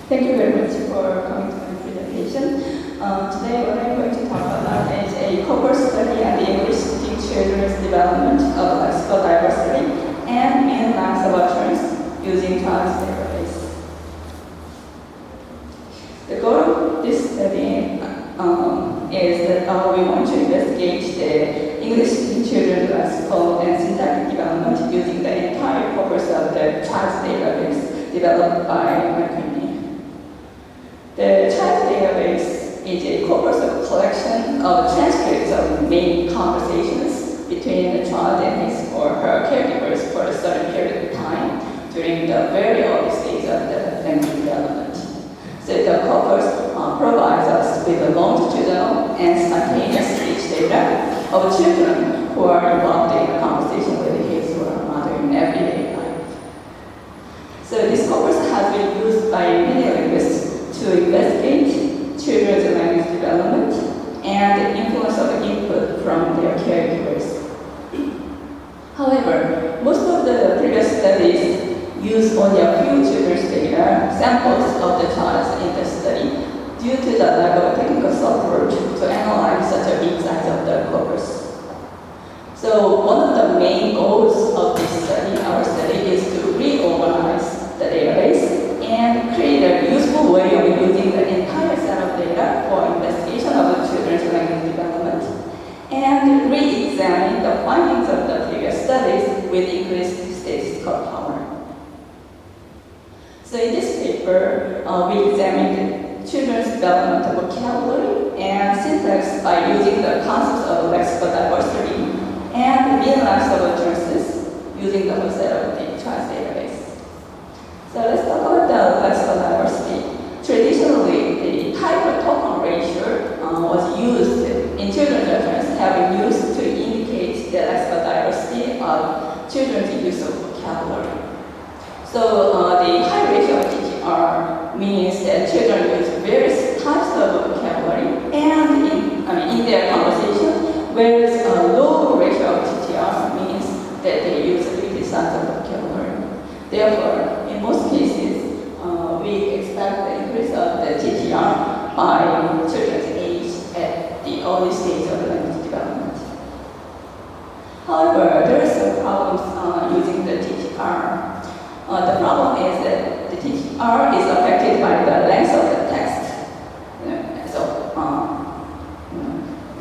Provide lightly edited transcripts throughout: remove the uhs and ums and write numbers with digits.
Thank you very much for coming to my presentation. Today what I'm going to talk about is a Corpus study on the English-speaking children's development of lexical diversity and mean lengths of utterance using TTRs database. The goal of this study is that we want to investigate the English-speaking children's lexical and syntactic development using the entire corpus of the TTRs database developed by my company. The TTRs database is a corpus of collection of transcripts of main conversations between the child and his or her caregivers for a certain period of time during the very early stage of the language development. So the corpus provides us with the longitudinal and spontaneous speech data of children who are involved in a conversation with his or her mother in everyday life. So this corpus has been used by many linguists to investigate children's language development and the influence of input from their caregivers. However, most of the previous studies use only a few children's data, samples of the child in the study, due to the lack of technical support to analyze such a big size of the corpus. So one of the main goals of this study, our study, is to reorganize the database and create a useful way of using the entire set of data for investigation of the children's language development and re-examine the findings of the previous studies with increased statistical power. So in this paper, we examined children's developmental vocabulary and syntax by using the concepts of lexical diversity and mean lengths of utterances using the whole set of the TTRs database. So let's talk about the lexical diversity. Traditionally, the type of token ratio was used in children's utterance, have been used to indicate the lexical diversity of children's use of vocabulary. So the high ratio of TTR means that children use various types of vocabulary and in their conversation, whereas a low ratio of TTR means that they use limited size of vocabulary. Therefore, in most cases, we expect the increase of the TTR by children's age at the early stage of language development. However, there are some problems using the TTR. The problem is that the TTR is affected by the length of the text.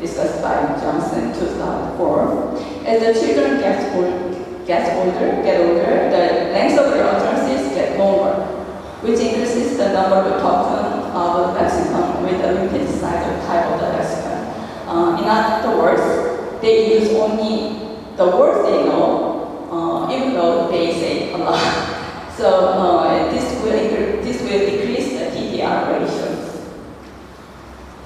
Discussed by Johnson 2004. As the children get older, the length of their utterances get longer, which increases the number of tokens of the lexicon with a limited size of type of the lexicon. In other words, they use only the words they know, even though they say a lot. So this will decrease the TTR ratios.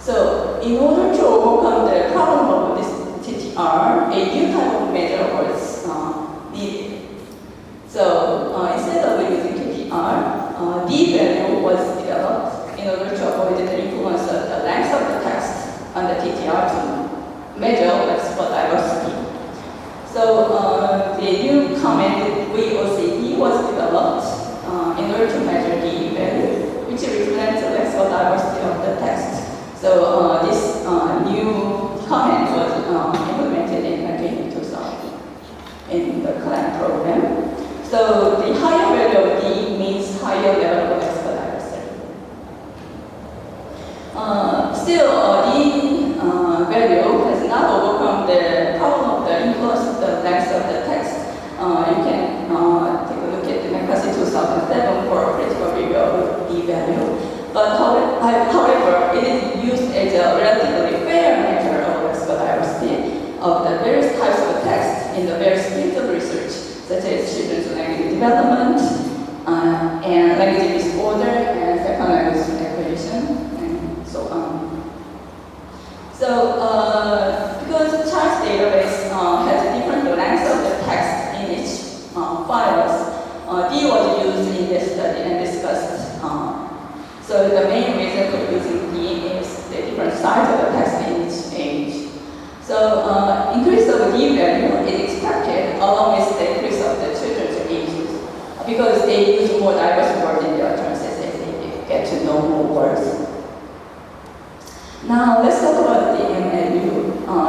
So in order to overcome the problem of this TTR, a new type of measure was needed. So instead of using TTR, D value was developed in order to avoid the influence of the length of the text on the TTR to measure lexical diversity. So the new comment VOCD was developed in order to measure D value, which represents the lexical diversity of the text. So this new comment was implemented in 2000 in the CLAM program. So the higher value of D means higher level of lexical diversity. Still, D value has not overcome the problem of the influence of the length of the text. You can take a look at the McCarthy 2007 for a critical review of D value. But however, it is used as a relatively fair measure of lexical diversity of the various types of text in the various fields of research, such as children's language development, and language disorder, and second language acquisition, and so on. So, because the TTRs database has different lengths of the text in each files, D was used in this study and discussed. So the main reason for using D is the different size of the text in each page. So increase of D value is expected along with the increase of the children's ages because they use more diverse words in their utterances as they get to know more words. Now let's talk about the MLU.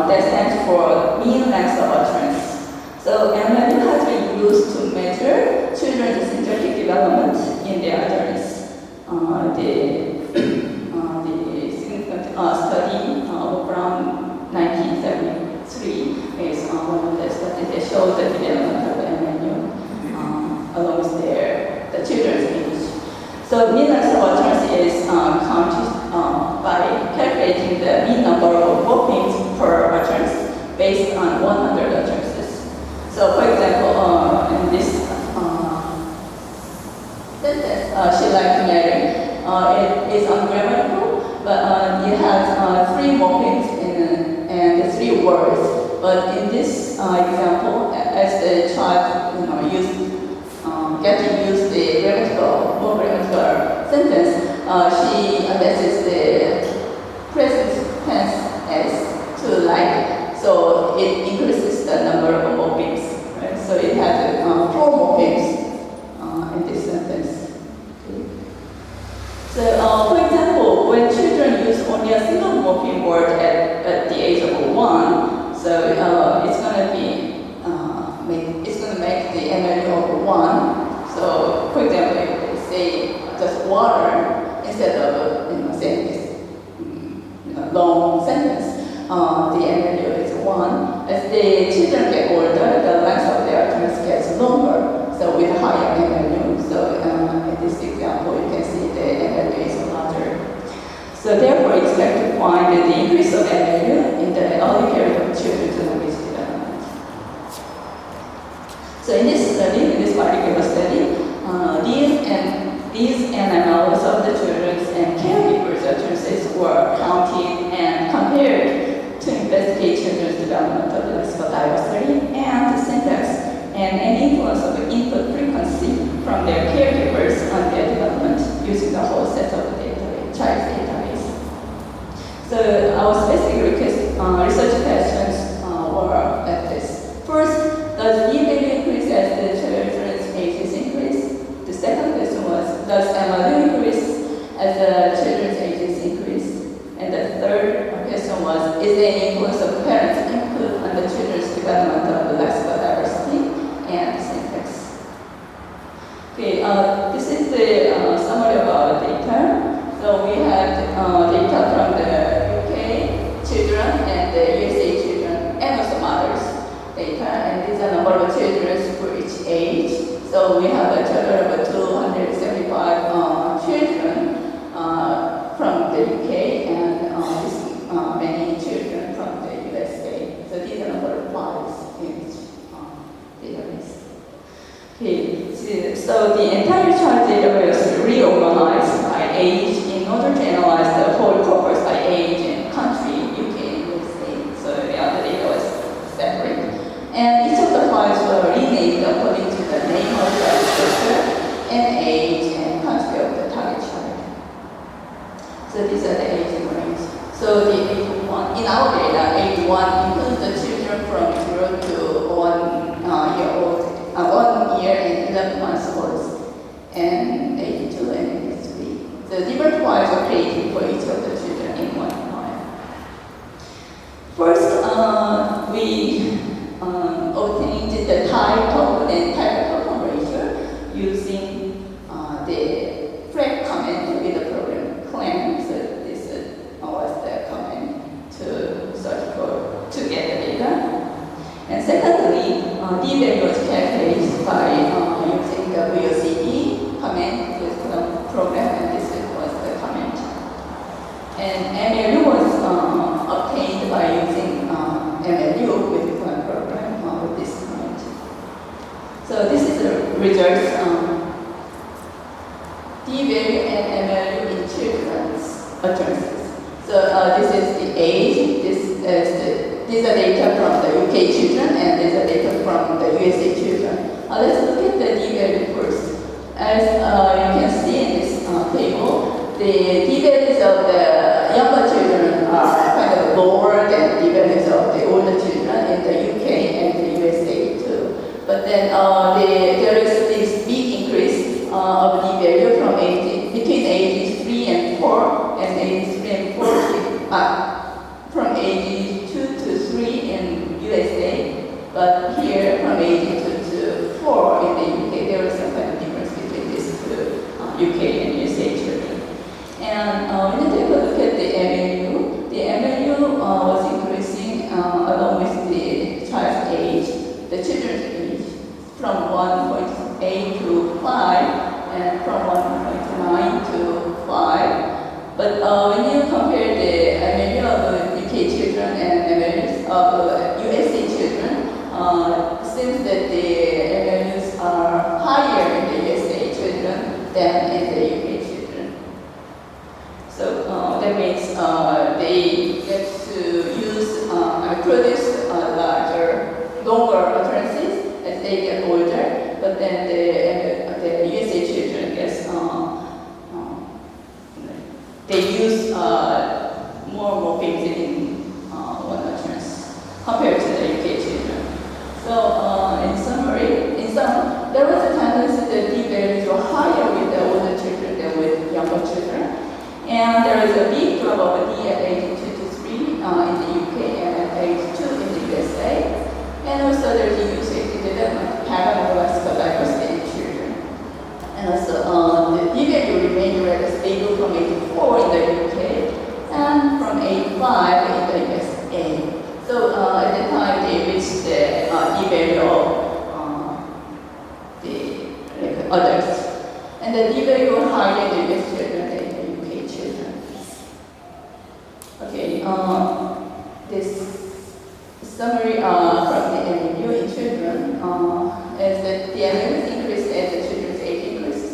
That stands for mean length of utterance. So MLU has been used to measure children's syntactic development in their utterance. The significant study from 1973 is one of the studies that shows the development of MLU along with the children's age. So mean length of utterance is counted by calculating the mean number of morphemes per utterance based on 100 utterances. So for example, in this sentence, she liked marrying, it is ungrammatical, but it has 3 morphemes and 3 words. But in this example, as the child get to use the more grammatical sentence, she addresses the present tense as to like, so it increases the number of morphemes. Right? So it has 4 morphemes in this sentence. Okay. So for example, when children use only a single morpheme word at the age of 1, so it's going to make the MLU of 1. So, for example, if we say just water instead of saying this long sentence, the MLU is 1. As the children get older, the length of their utterance gets longer, so with higher MLU. So, in this example, you can see the MLU is larger. So, therefore, expect to find the increase of MLU in the early period of children's language development. So in this particular study, Ds and MLUs of the children's and caregivers' utterances were counted and compared to investigate children's development of lexical diversity and the syntax and any influence of the input frequency from their caregivers on their development using the whole set of child's database. So our specific research questions were like this. First, does D value increase as the children's ages increase? The second question was, does MLU increase as the children's ages increase? And the third question was, is there any influence of parents' input on the children's development of lexical diversity and syntax? Okay, this is the summary of our data. So we had data from the UK children and the USA children and also mothers data, and these are number of children for each age. So we have a total of 275 children from the UK and many children from the USA. So these are number of files in each database. Okay, so the entire child database is reorganized by age in order to analyze the whole corpus by age and country, UK and USA. So the data was separate. And each of the files were renamed according to the name of the researcher and age and country of the target child. So these are the age range. So the age 1, in our data, age 1 includes the children from 0 to 1 year old, 1 year and 11 months old, and age 2 and age 3. The different files are created for each of the children in one file. First, we obtained the type token and type token ratio using the flag comment with the program clan. So this was the comment to search for to get the data. And secondly, D value was calculated by using the VOCD comment with the program, and this was the comment. And MLU was obtained by using MLU with the program with this comment. So this is the results. D value and MLU in children's utterances. So this is the age. These are data from the UK children, and these are data from the USA children. Let's look at the D value first. As you can see in this table, the D values of the younger children are kind of lower than D values of the older children in the UK and the USA too. But then there is this big increase of D value from between ages 8 to 5, and from 1.9 to 5. But when you compare the MLU of UK children and MLUs of USA children, it seems that the MLUs are higher in the USA children than in the UK children. So that means they get to use produce larger, longer utterances as they get older, but then the USA children gets they use more things in one utterance compared to the UK children. So in summary, there was a tendency that D values were higher with the older children than with younger children. And there is a big drop of D at age 2 to 3 in the UK and at age 2 in the USA. And also there's a usage in development pattern of lexical diversity in children. And also the D value remained rather stable from age 4 in the UK and from age 5 in the USA. So at the time they reached the D value of the adults. And the D value was higher in the US children than in the UK children. Okay, this summary from the MLU in children is that the MLUs increased as the children's age increased,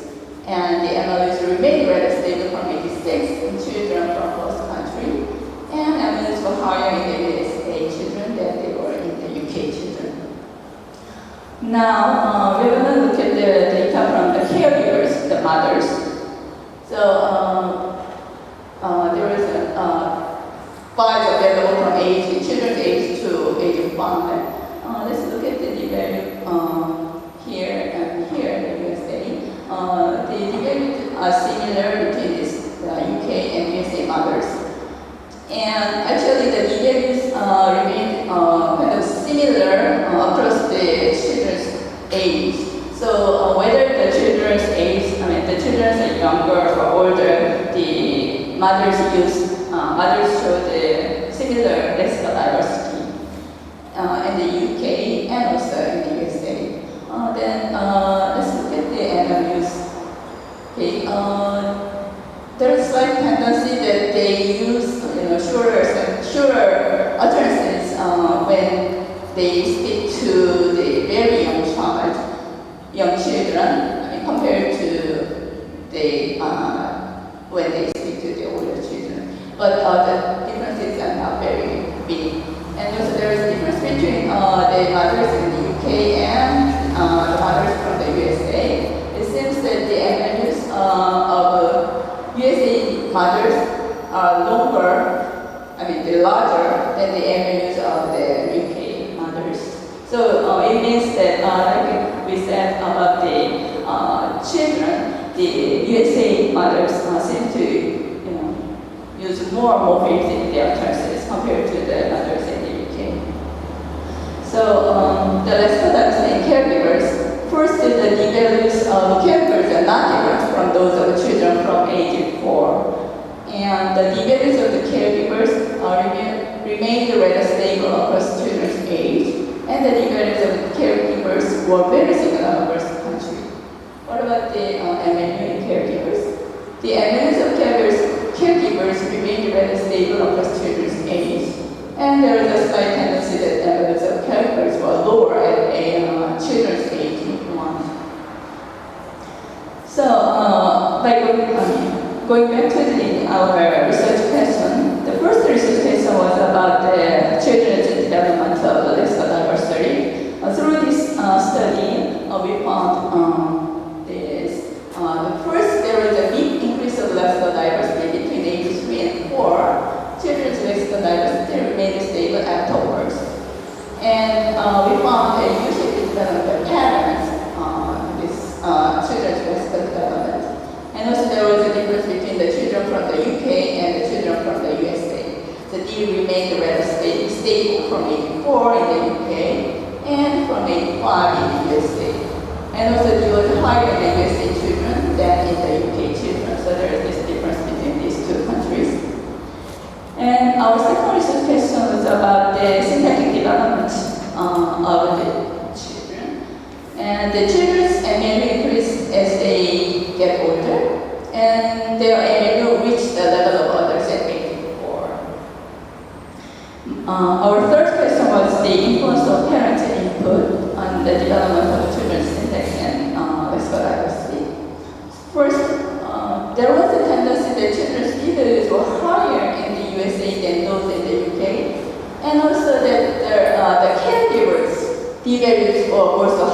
and the MLUs remained rather stable from 86 in children from host country, and MLUs were higher in the USA children than they were in the UK children. Now, we're going to look at the data from the caregivers, the mothers. So, there is a files available from children's age to age 5. Let's look at the value here and here in the USA. The values are similar between this UK and USA mothers. And actually the values remain kind of similar across the children's age. So whether the children's age, the children are younger or older, the mothers show the similar lexical diversity in the UK and also in the USA. Then let's look at the MLUs. Okay, there is slight tendency that they use shorter utterances when they speak to the very young children, compared to the when they speak to the older children. But the differences are not very big. And also there is a difference between the mothers in the UK and the mothers from the USA. It seems that the MLUs of USA mothers are they're larger than the MLUs of the UK mothers. So it means that, like we said about the children, the USA mothers seem to use more morphemes in their utterances compared to the mothers in the UK. So the lexical diversity in caregivers. First is the D values of caregivers are not different from those of children from age 4. And the D values of the caregivers remained rather stable across children's age. And the D values of the caregivers were very similar across the country. What about the MLU in caregivers? The MLUs of caregivers remained rather stable across children's age. And there is a slight tendency that MLUs of caregivers were lower at a children's age 1. So, by going back to our research question, the first research question was about the children's developmental lexical diversity. Through this study, we found this. First, there was a big increase of lexical diversity between ages 3 and 4. Children's lexical diversity remained stable afterwards. And we found a usage development patterns this children's lexical development. And also there was a difference between the children from the UK and the children from the USA. The D remained rather stable from age 4 in the UK and from age 5 in the USA. And also D was higher in the USA children than in the UK children. So there is this difference between these two countries. And our second research question was about the syntactic development of the children. And the children's MLU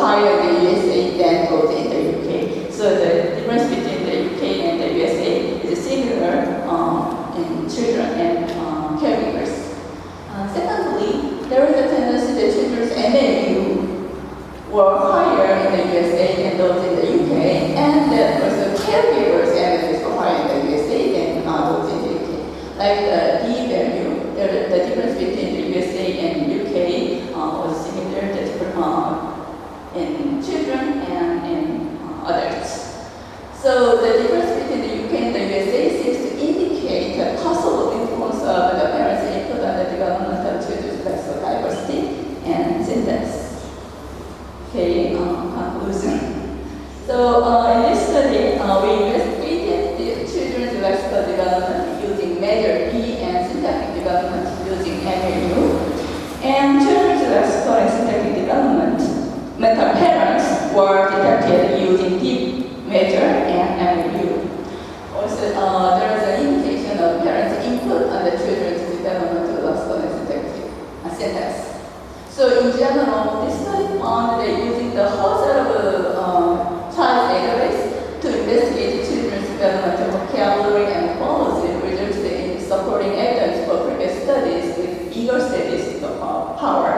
higher in the USA than both in the UK. So the difference between the UK and the USA is similar in children and caregivers. Secondly, there is a tendency that children's MLU were higher in the USA than those in the UK, and also caregivers MLUs were higher in the USA than those in the UK. Like the D value, the difference between the USA and UK was similar in children and in adults. So the difference between the UK and the USA seems to indicate a possible influence of the parents' input on the development of children's lexical diversity and syntax. Okay, conclusion. So in this study, we investigated the children's lexical development using measure E and syntactic development using MLU. And children's lexical and syntactic development mental patterns were detected using D measure and MLU. Also, there is an indication of parents' input on the children's developmental lexical and syntactic syntax. So in general, this study found that using the whole set of child database to investigate children's developmental vocabulary and policy resulted in supporting evidence for previous studies with eager statistical power.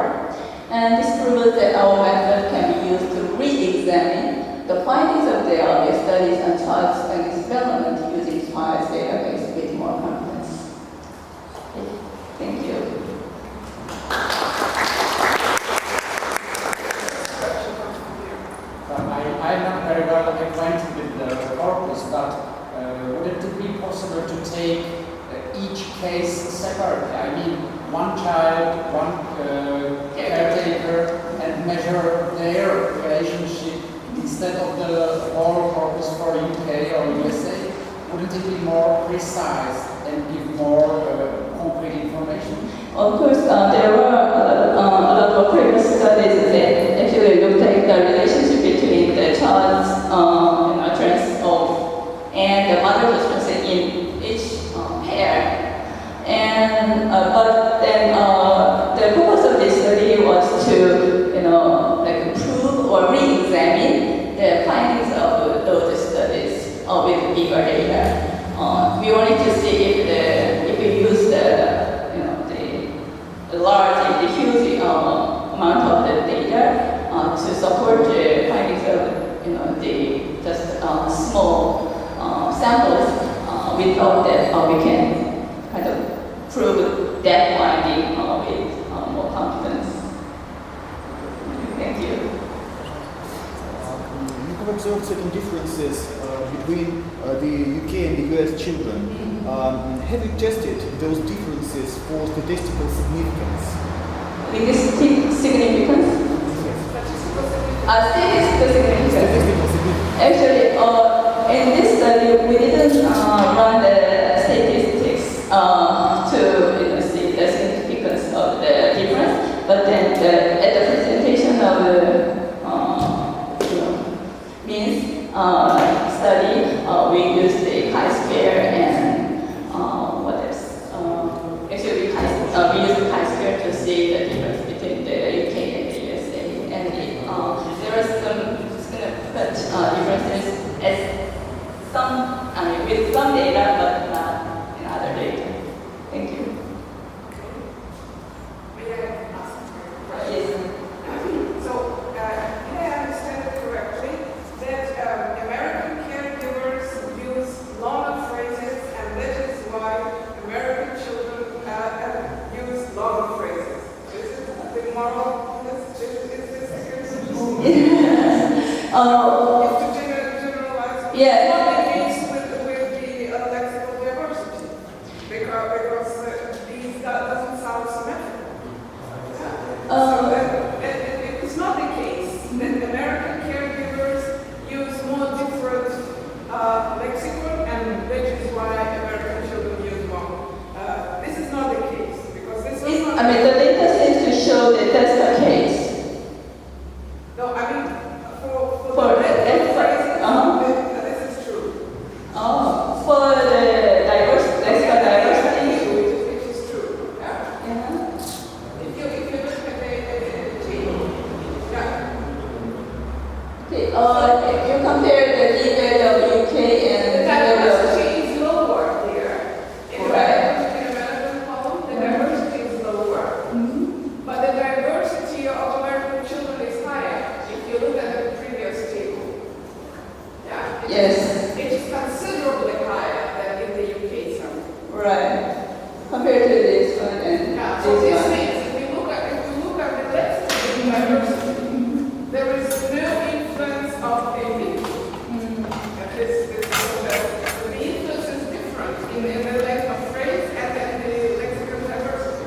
And this proves that our method can be used to re-examine the findings of the earlier studies on child language development using child database with more confidence. Thank you. I'm not very well acquainted with the corpus, but would it be possible to take each case separately? I mean, one child, one caretaker, and measure their relationship instead of the whole corpus for UK or USA? Wouldn't it be more precise and give more concrete information? Of course, there were a lot of previous studies that actually looked at the relationship between the child's utterance and the mother's utterance in each pair. And but then the purpose of this study was to, prove or re-examine the findings of those studies with bigger data. We wanted to see if we use the large, the huge amount of the data to support the findings of the just small samples. We thought that we can kind of prove that finding with more confidence. Thank you. You have observed certain differences between the UK and the US children. Have you tested those differences for statistical significance? Linguistic significance? Statistical significance. Statistical significance. Actually, in this study, we didn't run the statistics to see the significance of the difference, but then at the presentation of the means study, we used the chi-square and what else? Actually, we used the chi-square to see the difference between the UK and the USA, and there are some significant differences with some data, but not in other data. Thank you. May I ask a question? Yes. So, did I understand it correctly that American caregivers use longer phrases, and that is why American children use longer phrases? Is it the moral? Is this the case? To generalize, Yeah. what it means with the lexical diversity, because these doesn't sound symmetrical. So it's not the case that American caregivers use more different lexicon, and which is why American children use more. This is not the case, because this is not. The data seems to show that that's the case. No, I mean, for For the that phrases, uh-huh. this is true. Yes. It is considerably higher than in the UK somewhere. Right. Compared to this one and Yeah, so this this one. means if we look at the lexical diversity, there is no influence of the people. The influence is different in the length of phrase and then the lexical diversity.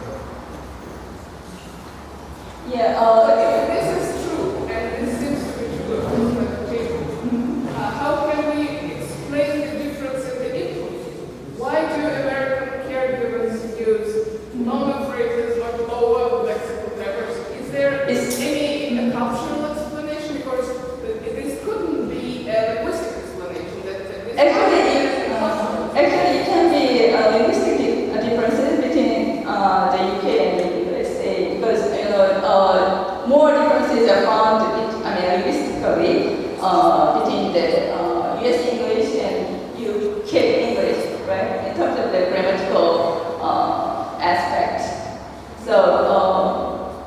Yeah. If this is true, and this seems to be true of the table, how can we explain the difference in the input? Why do American caregivers use longer phrases but lower lexical diversity? Is there any cultural explanation? Because this couldn't be a linguistic explanation. Actually, it can be linguistic differences between the UK and the USA because more differences are found linguistically between the US English and UK English, right? In terms of the grammatical aspect. So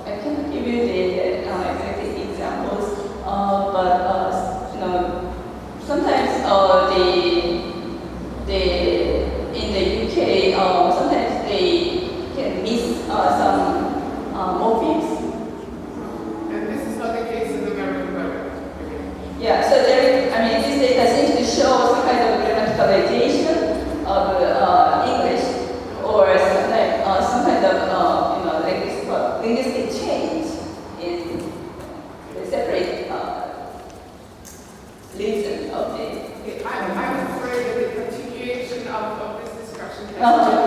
I can give you the exact examples, but sometimes in the UK sometimes they can miss some morphemes. And this is not the case in American grammar. Yeah, so this data seems to show some kind of grammaticalization of English, or some kind of linguistic change in the separate reason of the. I'm afraid that the continuation of this discussion has to